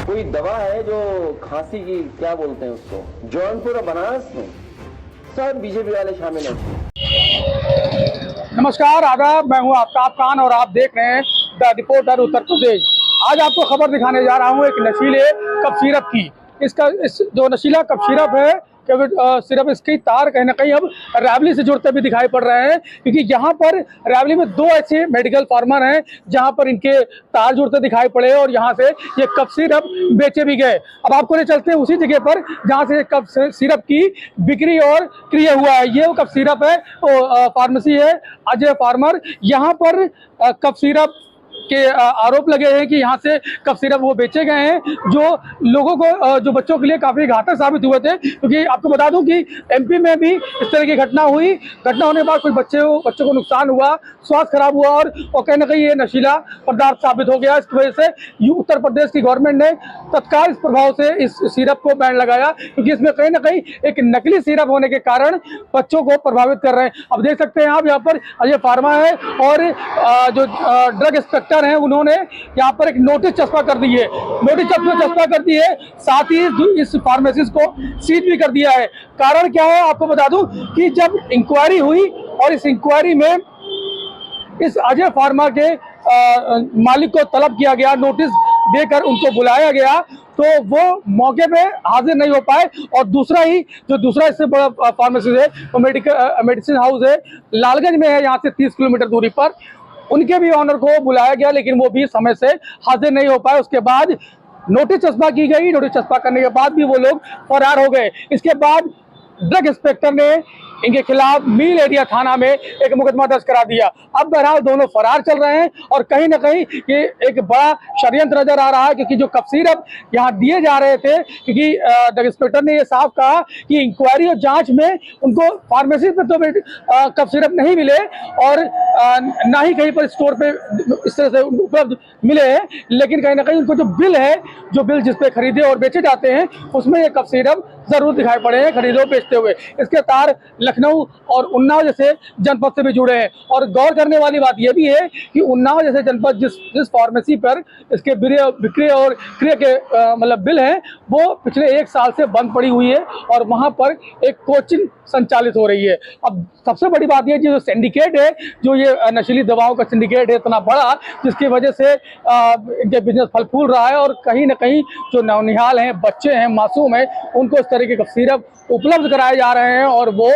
कोई दवा है जो खांसी की, क्या बोलते हैं उसको, जौनपुर और बनारस में सब बीजेपी वाले शामिल हैं। नमस्कार, आदाब। मैं हूं आफ्ताब खान और आप देख रहे हैं द रिपोर्टर उत्तर प्रदेश। आज आपको खबर दिखाने जा रहा हूं एक नशीले कफ सिरप की। इस जो नशीला कफ सिरप है, सिर्फ इसकी तार कहीं ना कहीं अब रावली से जुड़ते भी दिखाई पड़ रहे हैं, क्योंकि यहाँ पर रावली में दो ऐसे मेडिकल फार्मर हैं जहाँ पर इनके तार जुड़ते दिखाई पड़े और यहाँ से ये कफ सिरप बेचे भी गए। अब आपको ले चलते हैं उसी जगह पर जहाँ से कफ सिरप की बिक्री और क्रय हुआ है। ये वो कफ सिरप है, वो फार्मेसी है अजय फार्मर। यहाँ पर कफ सिरप के आरोप लगे हैं कि यहाँ से कफ सिरप वो बेचे गए हैं जो लोगों को, जो बच्चों के लिए काफ़ी घातक साबित हुए थे। क्योंकि आपको बता दूं कि एमपी में भी इस तरह की घटना हुई। घटना होने के बाद कुछ बच्चों को नुकसान हुआ, स्वास्थ्य खराब हुआ और कहीं ना कहीं ये नशीला पदार्थ साबित हो गया। इसकी वजह से उत्तर प्रदेश की गवर्नमेंट ने तत्काल इस प्रभाव से इस सिरप को बैन लगाया, क्योंकि इसमें कहीं ना कहीं एक नकली सिरप होने के कारण बच्चों को प्रभावित कर रहे हैं। अब देख सकते हैं आप, यहाँ पर अजय फार्मा है और जो ड्रग इंस्पेक्टर हैं उन्होंने यहाँ पर एक नोटिस चस्पा कर दी है। नोटिस चस्पा कर दी है, साथ ही इस फार्मेसिस्ट को सीज भी कर दिया है। कारण क्या है आपको बता दूं कि जब इंक्वायरी हुई और इस इंक्वायरी में इस अजय फार्मा के मालिक को तलब किया गया, नोटिस देकर उनको बुलाया गया, तो वो मौके पे हाजिर नहीं हो पाए। और दूसरा इससे बड़ा फार्मेसी है, वो मेडिसिन हाउस है, लालगंज में है, यहाँ से 30 किलोमीटर दूरी पर। उनके भी ऑनर को बुलाया गया, लेकिन वो भी समय से हाजिर नहीं हो पाए। उसके बाद नोटिस चस्पा की गई। नोटिस चस्पा करने के बाद भी वो लोग फरार हो गए। इसके बाद ड्रग इंस्पेक्टर ने इनके खिलाफ मील एरिया थाना में एक मुकदमा दर्ज करा दिया। अब बहरहाल दोनों फरार चल रहे हैं और कहीं ना कहीं ये एक बड़ा षड्यंत्र नजर आ रहा है, क्योंकि जो कफ सिरप यहाँ दिए जा रहे थे, क्योंकि ड्रग इंस्पेक्टर ने ये साफ कहा कि इंक्वायरी और जांच में उनको फार्मेसी पे तो कफ सिरप नहीं मिले और ना ही कहीं पर स्टोर पे इस तरह से उपलब्ध मिले हैं, लेकिन कहीं ना कहीं उनको जो बिल जिसपे खरीदे और बेचे जाते हैं उसमें ये कफ सिरप जरूर दिखाई पड़े हैं खरीदे और बेचते हुए। इसके तार लखनऊ और उन्नाव जैसे जनपद से भी जुड़े हैं। और गौर करने वाली बात यह भी है कि उन्नाव जैसे जनपद जिस फार्मेसी पर इसके बिक्री और क्रय के मतलब बिल हैं, वो पिछले 1 साल से बंद पड़ी हुई है और वहां पर एक कोचिंग संचालित हो रही है। अब सबसे बड़ी बात यह जो सिंडिकेट है, जो ये नशीली दवाओं का सिंडिकेट है इतना बड़ा, जिसकी वजह से इनके बिजनेस फल फूल रहा है और कहीं ना कहीं जो नौनिहाल हैं, बच्चे हैं, मासूम हैं, उनको इस तरह के कफ सिरप उपलब्ध कराए जा रहे हैं और वो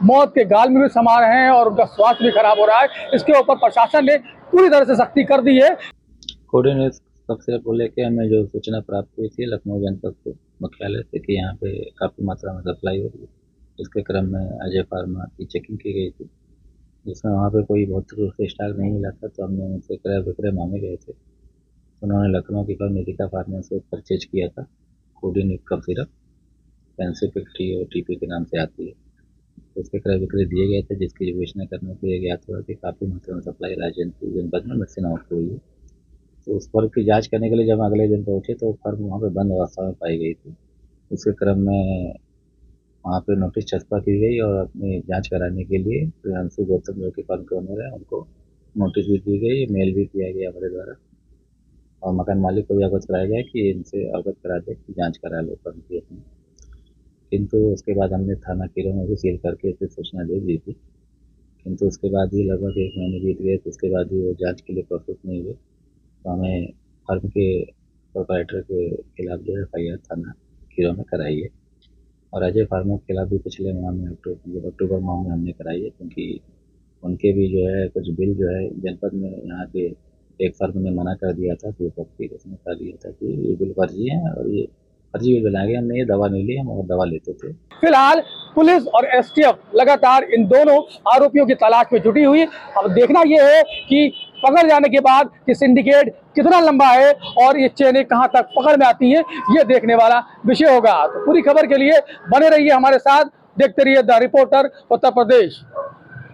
मौत के गाल में भी समा रहे हैं और उनका स्वास्थ्य भी खराब हो रहा है। इसके ऊपर प्रशासन ने पूरी तरह से सख्ती कर दी है। कोऑर्डिनेट कफ सिरप को लेकर हमें जो सूचना प्राप्त हुई थी लखनऊ जनपद के मुख्यालय से कि यहाँ पे काफ़ी मात्रा में सप्लाई हो रही है, इसके क्रम में अजय फार्मा की चेकिंग की गई थी, जिसमें वहाँ पे कोई बहुत रूप से स्टॉक नहीं मिला था। तो हमने उनसे क्रय विक्रय मांगे गए थे। उन्होंने लखनऊ की फर्म नितिका फार्मा से परचेज किया था कोऑर्डिनेट कफ सिरप, पेंसिफिक टी और टीपी के नाम से आती है। तो उसके क्रय विक्रय दिए गए थे, जिसकी विवेचना करने से ज्ञात हुआ कि काफ़ी मात्रा में सप्लाई राजस्थान जनपद में मेडिसिन हाउस को हुई है। तो उस फर्म की जांच करने के लिए जब अगले दिन पहुंचे तो फर्म वहाँ पे बंद अवस्था में पाई गई थी। उसके क्रम में वहाँ पे नोटिस चस्पा की गई और अपनी जांच कराने के लिए प्रियांशु गौतम जो कि फर्म के ओनर है उनको नोटिस भी दी गई, मेल भी किया गया हमारे द्वारा और मकान मालिक को भी अवगत कराया गया कि इनसे अवगत करा दे कि जाँच करा लो फर्म की अपनी। किंतु उसके बाद हमने थाना किरो में भी सील करके इसे सूचना दे दी थी, किंतु उसके बाद भी लगभग 1 महीने बीत गए। तो उसके बाद भी वो जांच के लिए प्रोसेस नहीं हुए। तो हमें फर्म के प्रोप्राइटर के खिलाफ जो FIR थाना किरो में कराई है और अजय फार्मा के खिलाफ भी पिछले माह में अक्टूबर माह में हमने कराई है, क्योंकि उनके भी जो है कुछ बिल जो है जनपद में यहाँ के एक फर्म ने मना कर दिया था, तो उसने कहा दिया था कि ये बिल फर्जी है और ये फर्जी बिल बना के हमने ये दवा नहीं ली, हम और दवा लेते थे। फिलहाल पुलिस और STF लगातार इन दोनों आरोपियों की तलाश में जुटी हुई। अब देखना यह है कि पकड़ जाने के बाद कि सिंडिकेट कितना लंबा है और ये चेनें कहां तक पकड़ में आती हैं, ये देखने वाला विषय होगा। तो पूरी खबर के लिए बने रहिए हमारे साथ, देखते रहिए द रिपोर्टर उत्तर प्रदेश।